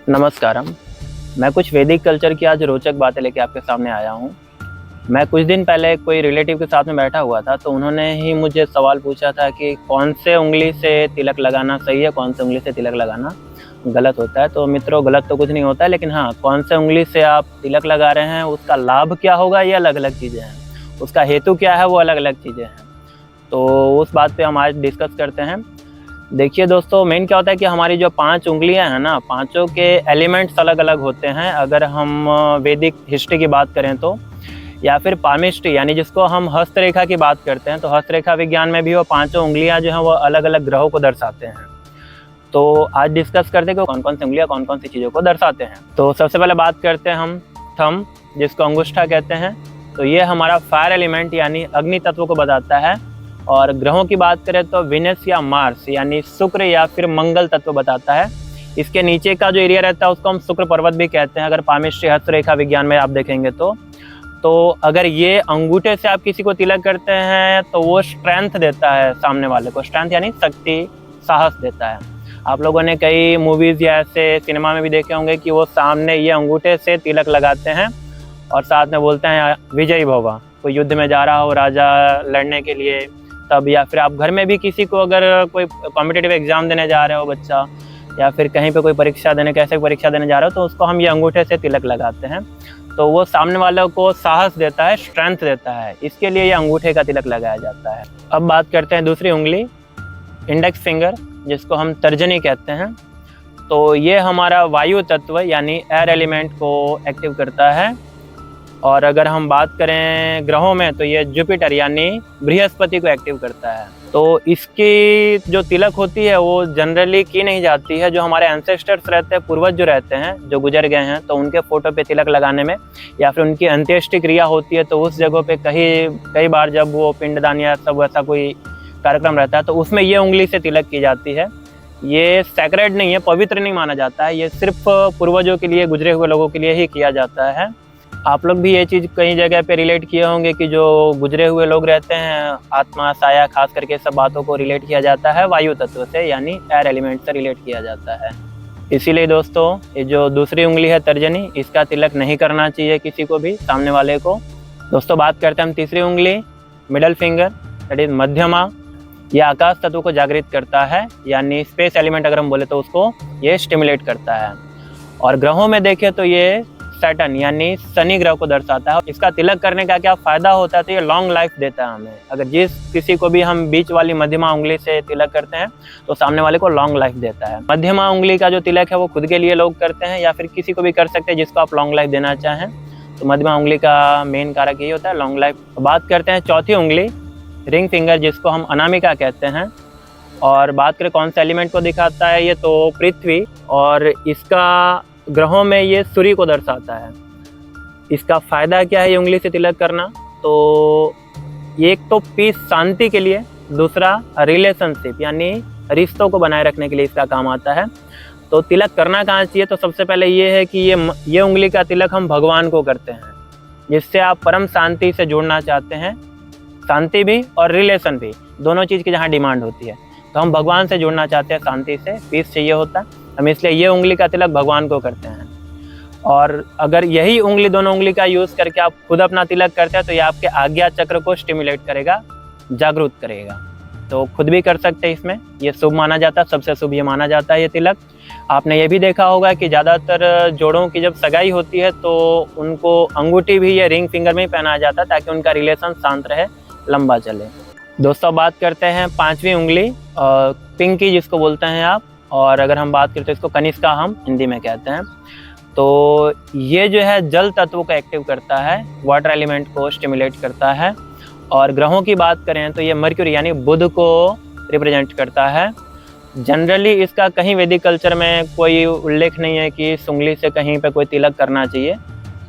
नमस्कारम। मैं कुछ वैदिक कल्चर की आज रोचक बातें लेके आपके सामने आया हूँ। मैं कुछ दिन पहले कोई रिलेटिव के साथ में बैठा हुआ था, तो उन्होंने ही मुझे सवाल पूछा था कि कौन से उंगली से तिलक लगाना सही है, कौन से उंगली से तिलक लगाना गलत होता है। तो मित्रों, गलत तो कुछ नहीं होता है, लेकिन हाँ, कौन से उंगली से आप तिलक लगा रहे हैं उसका लाभ क्या होगा, ये अलग अलग चीज़ें हैं। उसका हेतु क्या है, वो अलग अलग चीज़ें हैं। तो उस बात पे हम आज डिस्कस करते हैं। देखिए दोस्तों, मेन क्या होता है कि हमारी जो 5 उंगलियां हैं ना, पांचों के एलिमेंट्स अलग अलग होते हैं। अगर हम वैदिक हिस्ट्री की बात करें तो, या फिर पामिस्ट्री यानी जिसको हम हस्तरेखा की बात करते हैं, तो हस्तरेखा विज्ञान में भी वो पांचों उंगलियां जो हैं वो अलग अलग ग्रहों को दर्शाते हैं। तो आज डिस्कस करते हैं कि कौन कौन सी उंगलियां कौन कौन सी चीज़ों को दर्शाते हैं। तो सबसे पहले बात करते हैं हम थंब, जिसको अंगुष्ठा कहते हैं। तो ये हमारा फायर एलिमेंट यानी अग्नि तत्व को बताता है। और ग्रहों की बात करें तो विनस या मार्स यानी शुक्र या फिर मंगल तत्व बताता है। इसके नीचे का जो एरिया रहता है उसको हम शुक्र पर्वत भी कहते हैं, अगर पामिस्ट्री हस्तरेखा विज्ञान में आप देखेंगे तो अगर ये अंगूठे से आप किसी को तिलक करते हैं तो वो स्ट्रेंथ देता है सामने वाले को। स्ट्रेंथ यानी शक्ति, साहस देता है। आप लोगों ने कई मूवीज़ या ऐसे सिनेमा में भी देखे होंगे कि वो सामने ये अंगूठे से तिलक लगाते हैं और साथ में बोलते हैं विजयी भव। कोई युद्ध में जा रहा हो राजा लड़ने के लिए तब, या फिर आप घर में भी किसी को अगर कोई कॉम्पिटिटिव एग्जाम देने जा रहे हो बच्चा, या फिर कहीं पे कोई परीक्षा देने, कैसे परीक्षा देने जा रहे हो, तो उसको हम ये अंगूठे से तिलक लगाते हैं। तो वो सामने वालों को साहस देता है, स्ट्रेंथ देता है। इसके लिए ये अंगूठे का तिलक लगाया जाता है। अब बात करते हैं दूसरी उंगली, इंडेक्स फिंगर, जिसको हम तर्जनी कहते हैं। तो ये हमारा वायु तत्व यानी एयर एलिमेंट को एक्टिव करता है। और अगर हम बात करें ग्रहों में तो ये जुपिटर यानी बृहस्पति को एक्टिव करता है। तो इसकी जो तिलक होती है वो जनरली की नहीं जाती है। जो हमारे एंसेस्टर्स रहते हैं, पूर्वज जो रहते हैं, जो गुजर गए हैं, तो उनके फोटो पे तिलक लगाने में या फिर उनकी अंत्येष्टि क्रिया होती है तो उस जगह पे कई बार जब वो पिंडदान या सब ऐसा कोई कार्यक्रम रहता है तो उसमें ये उंगली से तिलक की जाती है। ये सैक्रेड नहीं है, पवित्र नहीं माना जाता है। ये सिर्फ पूर्वजों के लिए, गुजरे हुए लोगों के लिए ही किया जाता है। आप लोग भी ये चीज़ कई जगह पे रिलेट किए होंगे कि जो गुजरे हुए लोग रहते हैं, आत्मा, साया, खास करके सब बातों को रिलेट किया जाता है वायु तत्व से यानी एयर एलिमेंट से रिलेट किया जाता है। इसीलिए दोस्तों, ये जो दूसरी उंगली है तर्जनी, इसका तिलक नहीं करना चाहिए किसी को भी, सामने वाले को। दोस्तों बात करते हैं हम तीसरी उंगली, मिडल फिंगर, दैट इज मध्यमा। ये आकाश तत्व को जागृत करता है, यानी स्पेस एलिमेंट अगर हम बोले तो उसको ये स्टिमुलेट करता है। और ग्रहों में देखें तो ये सैटर्न यानी शनि ग्रह को दर्शाता है। इसका तिलक करने का क्या फायदा होता है, तो ये लॉन्ग लाइफ देता है हमें। अगर जिस किसी को भी हम बीच वाली मध्यमा उंगली से तिलक करते हैं तो सामने वाले को लॉन्ग लाइफ देता है। मध्यमा उंगली का जो तिलक है वो खुद के लिए लोग करते हैं या फिर किसी को भी कर सकते हैं जिसको आप लॉन्ग लाइफ देना चाहें। तो मध्यमा उंगली का मेन कारक यही होता है, लॉन्ग लाइफ। बात करते हैं चौथी उंगली, रिंग फिंगर, जिसको हम अनामिका कहते हैं। और बात करें कौन से एलिमेंट को दिखाता है, ये तो पृथ्वी, और इसका ग्रहों में ये सूर्य को दर्शाता है। इसका फ़ायदा क्या है ये उंगली से तिलक करना, तो एक तो पीस, शांति के लिए, दूसरा रिलेशनशिप यानी रिश्तों को बनाए रखने के लिए इसका काम आता है। तो तिलक करना कहाँ चाहिए, तो सबसे पहले ये है कि ये उंगली का तिलक हम भगवान को करते हैं, जिससे आप परम शांति से जुड़ना चाहते हैं। शांति भी और रिलेशन भी, दोनों चीज़ की जहाँ डिमांड होती है, तो हम भगवान से जुड़ना चाहते हैं, शांति से, पीस चाहिए होता है हम, इसलिए ये उंगली का तिलक भगवान को करते हैं। और अगर यही उंगली, दोनों उंगली का यूज़ करके आप खुद अपना तिलक करते हैं तो ये आपके आज्ञा चक्र को स्टिमुलेट करेगा, जागरूक करेगा। तो खुद भी कर सकते हैं इसमें, ये शुभ माना जाता है, सबसे शुभ ये माना जाता है ये तिलक। आपने ये भी देखा होगा कि ज़्यादातर जोड़ों की जब सगाई होती है तो उनको अंगूठी भी ये रिंग फिंगर में ही पहनाया जाता है ताकि उनका रिलेशन शांत रहे, लंबा चले। दोस्तों बात करते हैं पाँचवीं उंगली, पिंकी जिसको बोलते हैं आप। और अगर हम बात करते हैं इसको कनिष्का हम हिंदी में कहते हैं। तो ये जो है जल तत्व को एक्टिव करता है, वाटर एलिमेंट को स्टिमुलेट करता है। और ग्रहों की बात करें तो ये मर्क्यूरी यानी बुध को रिप्रेजेंट करता है। जनरली इसका कहीं वैदिक कल्चर में कोई उल्लेख नहीं है कि इस उंगली से कहीं पे कोई तिलक करना चाहिए,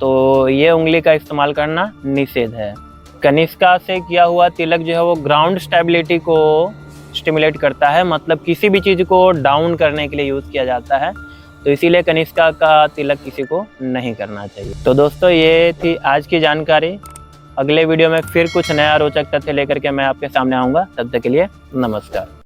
तो ये उंगली का इस्तेमाल करना निषेध है। कनिष्का से किया हुआ तिलक जो है वो ग्राउंड स्टेबिलिटी को स्टिमुलेट करता है, मतलब किसी भी चीज़ को डाउन करने के लिए यूज़ किया जाता है। तो इसीलिए कनिष्का का तिलक किसी को नहीं करना चाहिए। तो दोस्तों ये थी आज की जानकारी। अगले वीडियो में फिर कुछ नया रोचक तथ्य लेकर के मैं आपके सामने आऊँगा। तब तक के लिए नमस्कार।